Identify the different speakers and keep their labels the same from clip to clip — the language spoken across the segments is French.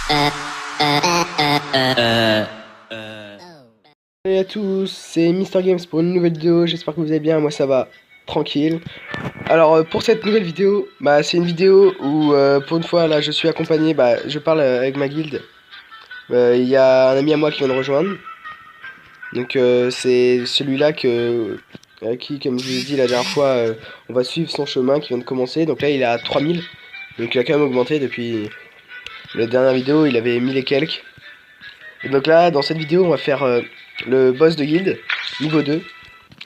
Speaker 1: Salut à tous, c'est Mister Games pour une nouvelle vidéo, j'espère que vous allez bien, moi ça va, tranquille. Alors pour cette nouvelle vidéo, c'est une vidéo où pour une fois là je suis accompagné, je parle avec ma guilde. Il y a un ami à moi qui vient de rejoindre. Donc c'est celui-là qui, comme je vous ai dit la dernière fois, on va suivre son chemin qui vient de commencer. Donc là il est à 3000, donc il a quand même augmenté depuis la dernière vidéo, il avait 1000 et quelques. Et donc là dans cette vidéo on va faire le boss de guilde, niveau 2,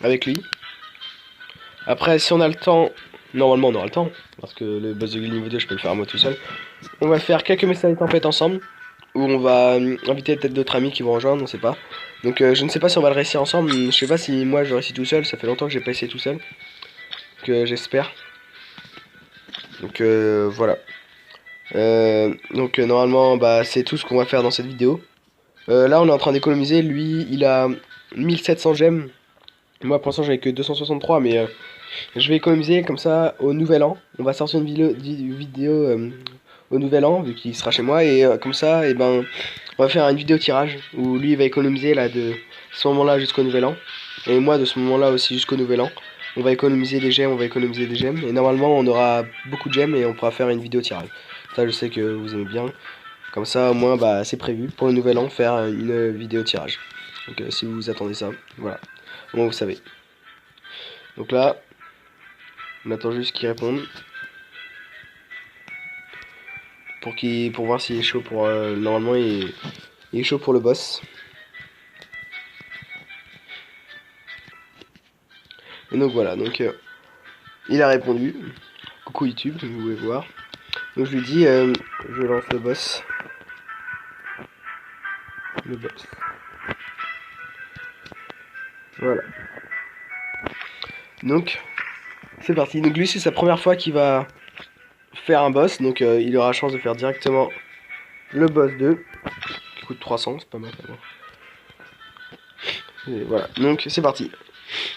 Speaker 1: avec lui. Après, si on a le temps, normalement on aura le temps, parce que le boss de guild niveau 2, je peux le faire à moi tout seul. On va faire quelques messages de tempête ensemble, où on va inviter peut-être d'autres amis qui vont rejoindre, on sait pas. Donc je ne sais pas si on va le réussir ensemble, je sais pas si moi je réussis tout seul, ça fait longtemps que j'ai pas essayé tout seul. Que j'espère. Donc voilà. Normalement, c'est tout ce qu'on va faire dans cette vidéo. Là on est en train d'économiser, lui il a 1700 gemmes. Moi pour l'instant j'avais que 263, mais je vais économiser comme ça au nouvel an. On va sortir une vidéo au nouvel an vu qu'il sera chez moi et comme ça on va faire une vidéo tirage où lui il va économiser là de ce moment-là jusqu'au nouvel an et moi de ce moment-là aussi jusqu'au nouvel an. On va économiser des gemmes, et normalement on aura beaucoup de gemmes et on pourra faire une vidéo tirage. Ça je sais que vous aimez bien. Comme ça au moins c'est prévu pour le nouvel an faire une vidéo tirage. Donc si vous attendez ça, voilà. Au moins vous savez. Donc là, on attend juste qu'il réponde. Pour voir s'il est chaud pour... normalement, il est chaud pour le boss. Et donc voilà, il a répondu. Coucou YouTube, vous pouvez voir. Donc je lui dis, je lance le boss. Le boss. Voilà. Donc, c'est parti. Donc lui, c'est sa première fois qu'il va faire un boss. Donc il aura la chance de faire directement le boss 2. Qui coûte 300, c'est pas mal. Et voilà, donc c'est parti.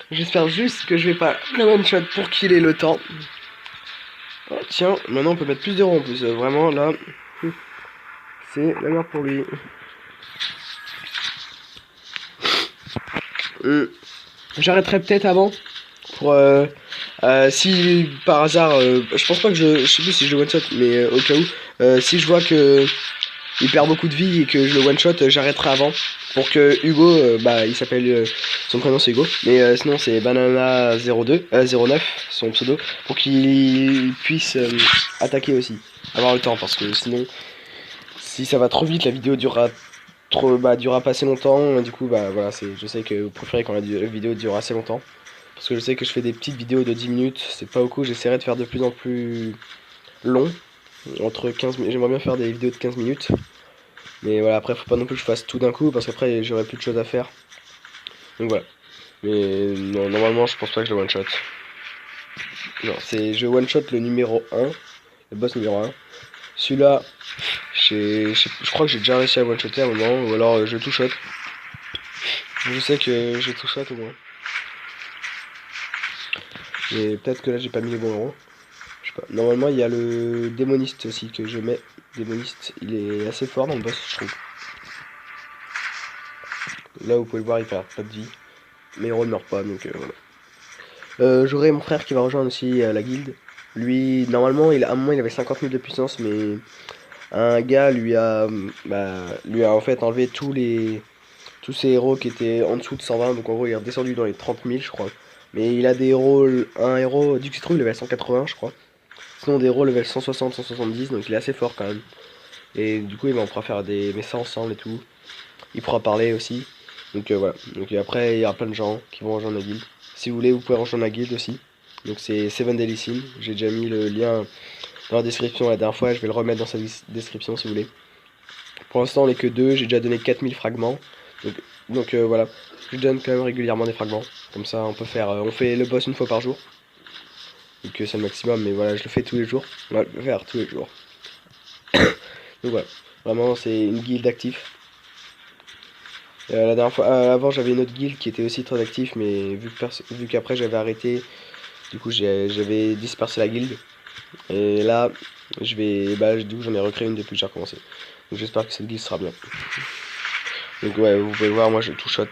Speaker 1: J'espère juste que je vais pas le one shot pour qu'il ait le temps. Oh, tiens, maintenant on peut mettre plus d'euros en plus. Vraiment là, c'est la merde pour lui. J'arrêterai peut-être avant pour si par hasard, je pense pas que je sais plus si je le one shot, mais au cas où, si je vois que il perd beaucoup de vie et que je le one shot, j'arrêterai avant pour que Hugo, il s'appelle, son prénom c'est Hugo, mais sinon c'est Banana02, 09 son pseudo, pour qu'il puisse attaquer aussi, avoir le temps, parce que sinon si ça va trop vite la vidéo durera pas assez longtemps, et du coup voilà, je sais que vous préférez quand la vidéo dure assez longtemps, parce que je sais que je fais des petites vidéos de 10 minutes, c'est pas beaucoup, j'essaierai de faire de plus en plus long, entre 15 minutes, j'aimerais bien faire des vidéos de 15 minutes. Mais voilà, après faut pas non plus que je fasse tout d'un coup parce qu'après j'aurai plus de choses à faire. Donc voilà. Mais non, normalement je pense pas que je le one shot. Non, je one shot le numéro 1, le boss numéro 1. Celui-là, je crois que j'ai déjà réussi à one shotter à un moment, ou alors je tout shot. Je sais que j'ai tout shot au moins. Mais peut-être que là j'ai pas mis les bons euros. Je sais pas. Normalement il y a le démoniste aussi que je mets. Démoniste, il est assez fort dans le boss je trouve. Là vous pouvez le voir, il perd pas de vie. Mais il ne meurt pas, donc voilà. J'aurai mon frère qui va rejoindre aussi la guilde. Lui, normalement, à un moment, il avait 50 000 de puissance, mais un gars lui a en fait enlevé tous ses héros qui étaient en dessous de 120, donc en gros, il est redescendu dans les 30 000, je crois. Mais il a des héros, un héros, du citrouille, level 180, je crois. Sinon, des héros level 160, 170, donc il est assez fort quand même. Et du coup, on pourra faire des messages ensemble et tout. Il pourra parler aussi. Donc voilà. Donc après, il y aura plein de gens qui vont rejoindre la guilde. Si vous voulez, vous pouvez rejoindre la guilde aussi. Donc c'est Seven Deadly Sins. J'ai déjà mis le lien dans la description la dernière fois. Je vais le remettre dans sa description si vous voulez. Pour l'instant, on n'est que deux. J'ai déjà donné 4000 fragments. Donc voilà. Je donne quand même régulièrement des fragments. Comme ça, on peut faire. On fait le boss une fois par jour. Donc c'est le maximum. Mais voilà, je le fais tous les jours. On va le faire tous les jours. Donc voilà. Vraiment, c'est une guilde active. La dernière fois, avant j'avais une autre guilde qui était aussi très active, mais vu qu'après j'avais arrêté, du coup j'avais dispersé la guilde. Et là, du coup j'en ai recréé une depuis que j'ai recommencé. Donc j'espère que cette guilde sera bien. Donc ouais, vous pouvez voir, moi je tout shot.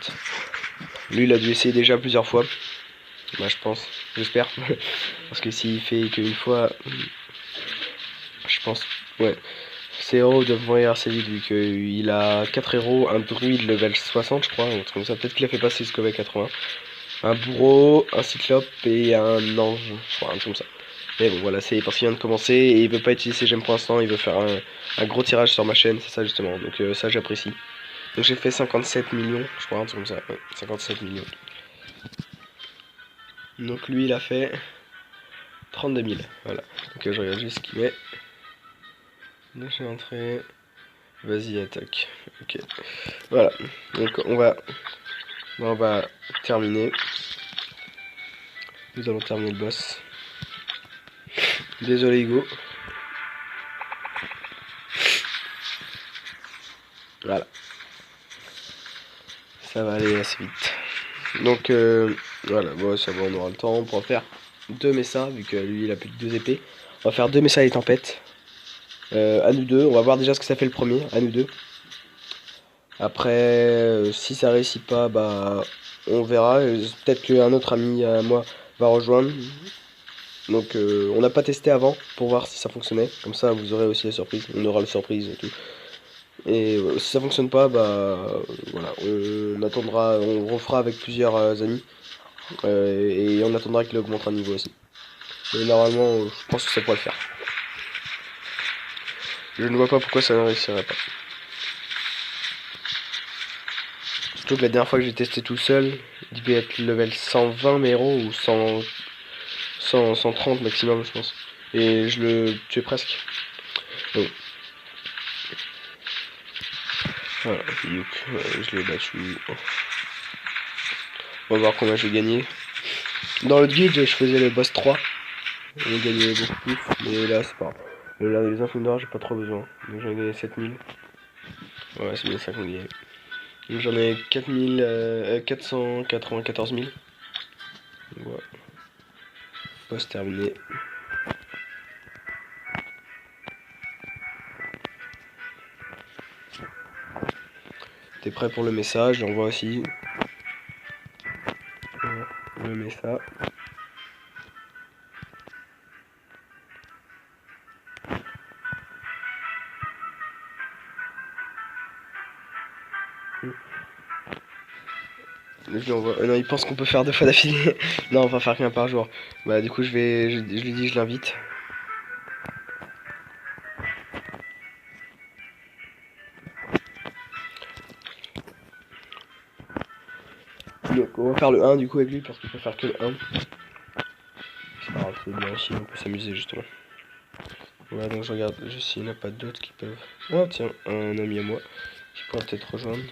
Speaker 1: Lui il a dû essayer déjà plusieurs fois. Bah je pense, j'espère. Parce que s'il fait qu'une fois, je pense, ouais. Ses héros doivent mourir assez vite vu qu'il a 4 héros, un druide level 60 je crois, un truc comme ça. Peut-être qu'il a fait passer jusqu'au level 80. Un bourreau, un cyclope et un ange, je crois, un truc comme ça. Mais bon voilà, c'est parce qu'il vient de commencer et il veut pas utiliser ses gemmes pour l'instant, il veut faire un gros tirage sur ma chaîne, c'est ça justement. Donc ça j'apprécie. Donc j'ai fait 57 millions, je crois, un truc comme ça. Ouais, 57 millions. Donc lui il a fait 32 000, voilà. Donc je regarde juste ce qu'il met. Lâcher entrée. Vas-y attaque. Ok. Voilà. Donc on va terminer. Nous allons terminer le boss. Désolé Hugo. Voilà. Ça va aller assez vite. Donc voilà, bon, ça va, on aura le temps pour en faire 2 Messa, vu que lui il a plus de 2 épées. On va faire 2 Messa et tempêtes. À nous deux, on va voir déjà ce que ça fait le premier, à nous deux. Après, si ça réussit pas, bah on verra. Peut-être qu'un autre ami à moi va rejoindre. Donc on n'a pas testé avant pour voir si ça fonctionnait. Comme ça vous aurez aussi la surprise. On aura la surprise et tout. Et si ça fonctionne pas, bah voilà, on attendra, on refera avec plusieurs amis. Et on attendra qu'il augmente un niveau aussi. Mais normalement, je pense que ça pourrait le faire. Je ne vois pas pourquoi ça ne réussirait pas. Surtout que la dernière fois que j'ai testé tout seul, il devait être level 120 mes héros ou 130 maximum je pense. Et je le tuais presque. Donc, voilà, Yuk, je l'ai battu. On va voir combien je vais gagner. Dans l'autre guide, je faisais le boss 3. On gagnait beaucoup plus, mais là c'est pas grave. Là, les infos d'or, j'ai pas trop besoin. Donc j'en ai gagné 7000. Ouais, c'est bien ça qu'on gagne. Donc j'en ai 494 000. Voilà. Boss terminé. T'es prêt pour le message? J'envoie aussi. Voilà, le message. Je lui envoie. Non, il pense qu'on peut faire 2 fois d'affilée. Non, on va faire qu'un par jour. Bah, du coup, je lui dis, je l'invite. Donc, on va faire le 1 du coup avec lui parce qu'il peut faire que le 1. C'est pas grave, c'est bien aussi, on peut s'amuser justement. Voilà, donc je regarde juste s'il n'y en a pas d'autres qui peuvent. Oh, tiens, un ami à moi qui pourra peut-être rejoindre.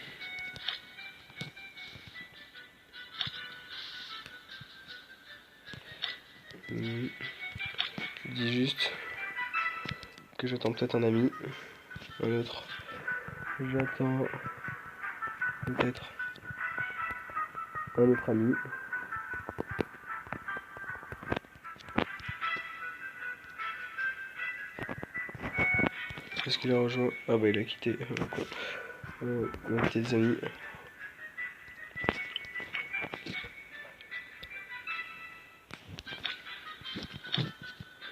Speaker 1: Je dis juste que j'attends peut-être un ami. Un autre. J'attends peut-être un autre ami. Est-ce qu'il a rejoint? Ah bah il a quitté. Il a quitté des amis.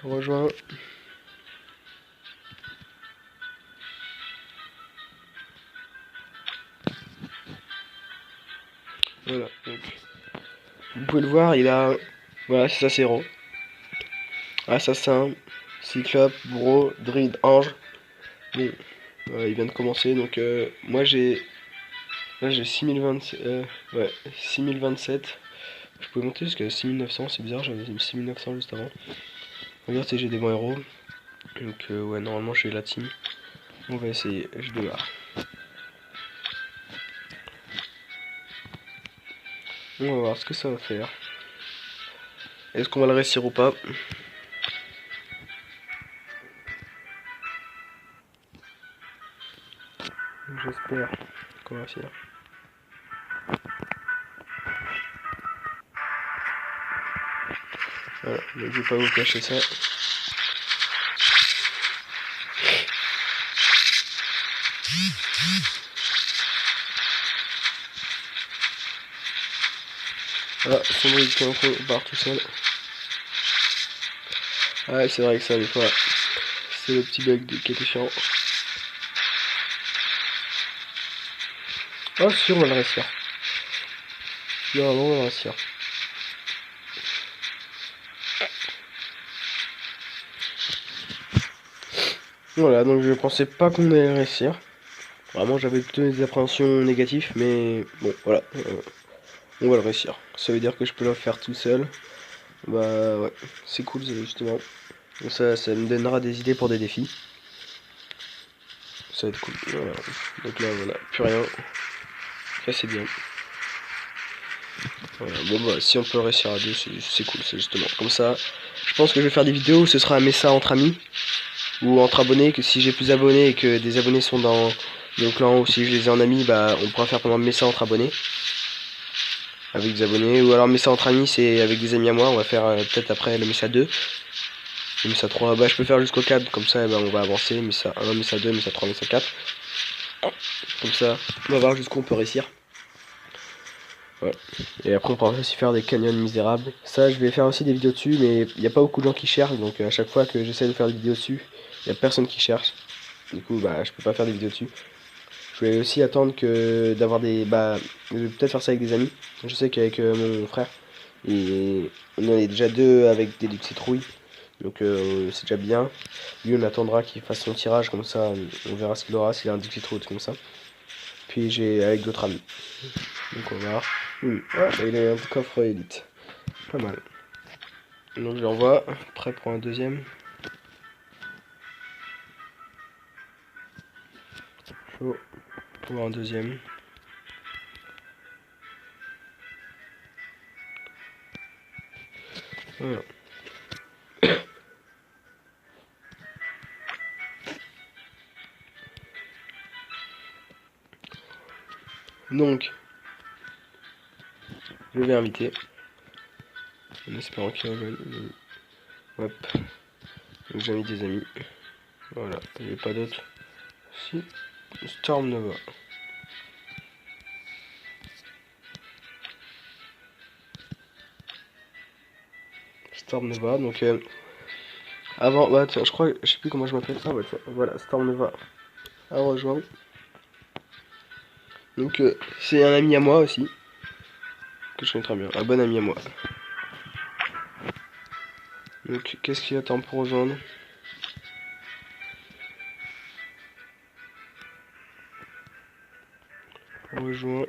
Speaker 1: Rejoint. Voilà, donc vous pouvez le voir, il a. Voilà, c'est ça, c'est héros. Assassin, cyclope, bourreau, druide, ange. Bon, il vient de commencer, donc moi j'ai. Là j'ai 6027. Ouais, 6027. Je peux monter jusqu'à 6900, c'est bizarre, j'avais 6900 juste avant. Regarde si j'ai des bons héros. Donc ouais, normalement j'ai la team. On va essayer, je démarre. On va voir ce que ça va faire. Est-ce qu'on va le réussir ou pas? J'espère qu'on va réussir. Voilà, donc je vais pas vous cacher ça. Ah, Cendrille qui part tout seul. Ouais, c'est vrai que ça, des fois, c'est le petit bug qui était chiant. Oh, sûr, on va le réussir. Normalement, on va le réussir. Voilà, donc je pensais pas qu'on allait réussir. Vraiment, j'avais plutôt des appréhensions négatives, mais bon, voilà. On va le réussir. Ça veut dire que je peux le faire tout seul. Bah ouais, c'est cool, justement. Ça me donnera des idées pour des défis. Ça va être cool. Voilà. Donc là, voilà, plus rien. Ça, c'est bien. Voilà. Bon, bah, si on peut réussir à deux, c'est cool, c'est justement. Comme ça, je pense que je vais faire des vidéos où ce sera un messa entre amis. Ou entre abonnés, que si j'ai plus d'abonnés et que des abonnés sont dans le clan, ou si je les ai en amis, bah on pourra faire pendant un messa entre abonnés. Avec des abonnés. Ou alors messa entre amis, c'est avec des amis à moi. On va faire peut-être après le messa 2. Le messa 3, bah je peux faire jusqu'au 4, comme ça bah, on va avancer. Messa 1, messa 2, messa 3, messa 4. Comme ça, on va voir jusqu'où on peut réussir. Ouais. Et après on pourra aussi faire des canyons misérables. Ça je vais faire aussi des vidéos dessus, mais il n'y a pas beaucoup de gens qui cherchent, donc à chaque fois que j'essaie de faire des vidéos dessus, il n'y a personne qui cherche. Du coup bah je peux pas faire des vidéos dessus. Je vais aussi attendre que d'avoir des... Bah je vais peut-être faire ça avec des amis. Je sais qu'avec mon frère, et on en est déjà deux avec des citrouilles. Donc c'est déjà bien. Lui on attendra qu'il fasse son tirage, comme ça on verra ce qu'il aura, s'il a un Dixie Trou comme ça. Puis j'ai avec d'autres amis. Donc on va voir. Il a un coffre élite. Pas mal. Donc je l'envoie. Prêt pour un deuxième. Chaud pour un deuxième. Voilà. Donc, je vais inviter. En espérant qu'il rejoigne. Hop. Donc j'ai mis des amis. Voilà. Il n'y a pas d'autres. Si. Storm Nova. Storm Nova. Donc avant. Bah tiens, je crois. Je sais plus comment je m'appelle. Ah ouais, tiens. Voilà. Storm Nova a rejoint. Donc c'est un ami à moi aussi. Que je connais très bien. Un bon ami à moi. Donc qu'est-ce qu'il attend pour rejoindre? Rejoint.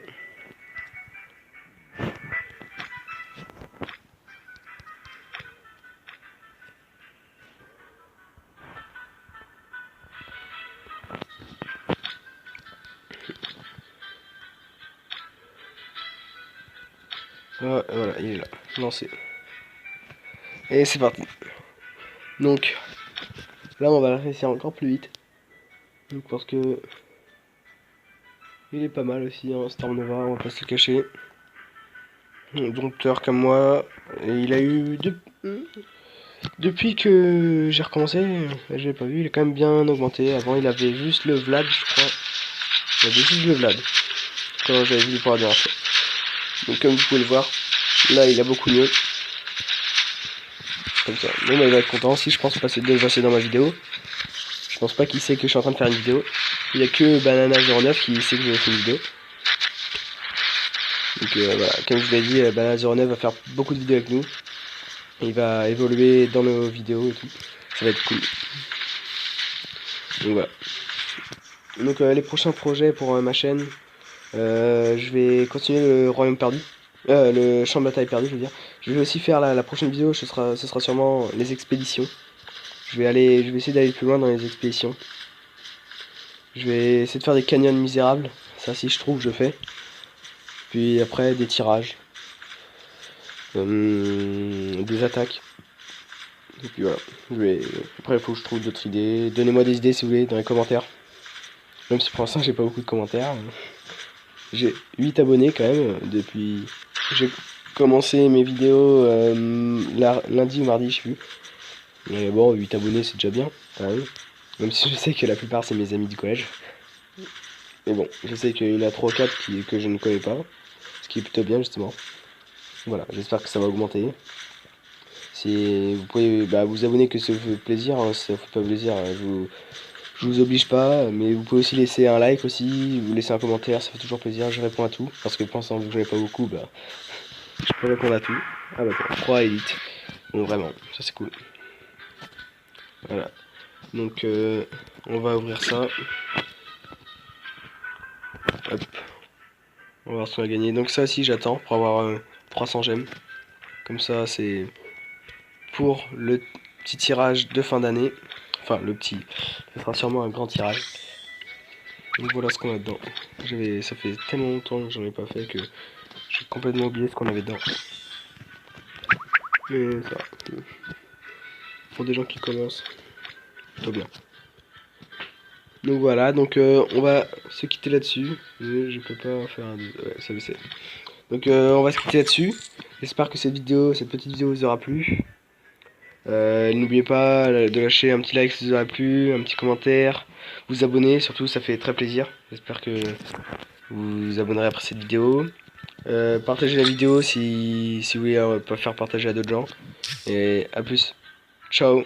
Speaker 1: Ah, voilà, il est là. Lancé. Et c'est parti. Donc là on va réussir encore plus vite. Donc parce que il est pas mal aussi, hein, Storm Nova, on va pas se le cacher. Dompteur comme moi. Et il a eu depuis que j'ai recommencé, j'ai pas vu, il est quand même bien augmenté. Avant il avait juste le Vlad, je crois. Il avait juste le Vlad. Quand j'avais vu pour la dernière fois. Donc comme vous pouvez le voir, là il a beaucoup mieux. Comme ça. Bon bah il va être content. Si je pense passer dans ma vidéo. Je pense pas qu'il sait que je suis en train de faire une vidéo. Il y a que Banana09 qui sait que je fais une vidéo. Donc voilà, comme je vous l'ai dit, Banana09 va faire beaucoup de vidéos avec nous. Il va évoluer dans nos vidéos et tout. Ça va être cool. Donc voilà. Donc les prochains projets pour ma chaîne, je vais continuer le royaume perdu. Le champ de bataille perdu, je veux dire. Je vais aussi faire la prochaine vidéo, ce sera sûrement les expéditions. Je vais essayer d'aller plus loin dans les expéditions. Je vais essayer de faire des canyons misérables. Ça, si je trouve, je fais. Puis après, des tirages. Des attaques. Et puis voilà. Après, il faut que je trouve d'autres idées. Donnez-moi des idées si vous voulez dans les commentaires. Même si pour l'instant, j'ai pas beaucoup de commentaires. J'ai 8 abonnés quand même. Depuis. J'ai commencé mes vidéos lundi ou mardi, je sais plus. Mais bon, 8 abonnés, c'est déjà bien. Quand même. Même si je sais que la plupart, c'est mes amis du collège. Mais bon, je sais qu'il y en a 3 ou 4 que je ne connais pas. Ce qui est plutôt bien justement. Voilà, j'espère que ça va augmenter. Si vous pouvez vous abonner que ça vous fait plaisir, hein, si ça vous fait pas plaisir, je vous oblige pas, mais vous pouvez aussi laisser un like aussi, vous laisser un commentaire, ça fait toujours plaisir, je réponds à tout. Parce que pensant que je n'ai pas beaucoup, je peux répondre à tout. Ah bah 3 élites. Bon vraiment, ça c'est cool. Voilà. Donc on va ouvrir ça. Hop. On va voir ce qu'on a gagné. Donc ça aussi j'attends pour avoir 300 gemmes. Comme ça c'est pour le petit tirage de fin d'année. Enfin le petit. Ça sera sûrement un grand tirage. Donc voilà ce qu'on a dedans. Ça fait tellement longtemps que j'en ai pas fait que j'ai complètement oublié ce qu'on avait dedans. Mais ça va. Pour des gens qui commencent, plutôt bien. Donc voilà, donc on va se quitter là-dessus. Je peux pas faire un... Ouais, ça c'est. Donc on va se quitter là-dessus. J'espère que cette petite vidéo vous aura plu. N'oubliez pas de lâcher un petit like si ça vous aura plu, un petit commentaire, vous abonner, surtout ça fait très plaisir. J'espère que vous vous abonnerez après cette vidéo. Partagez la vidéo si vous voulez pas faire partager à d'autres gens. Et à plus. Ciao.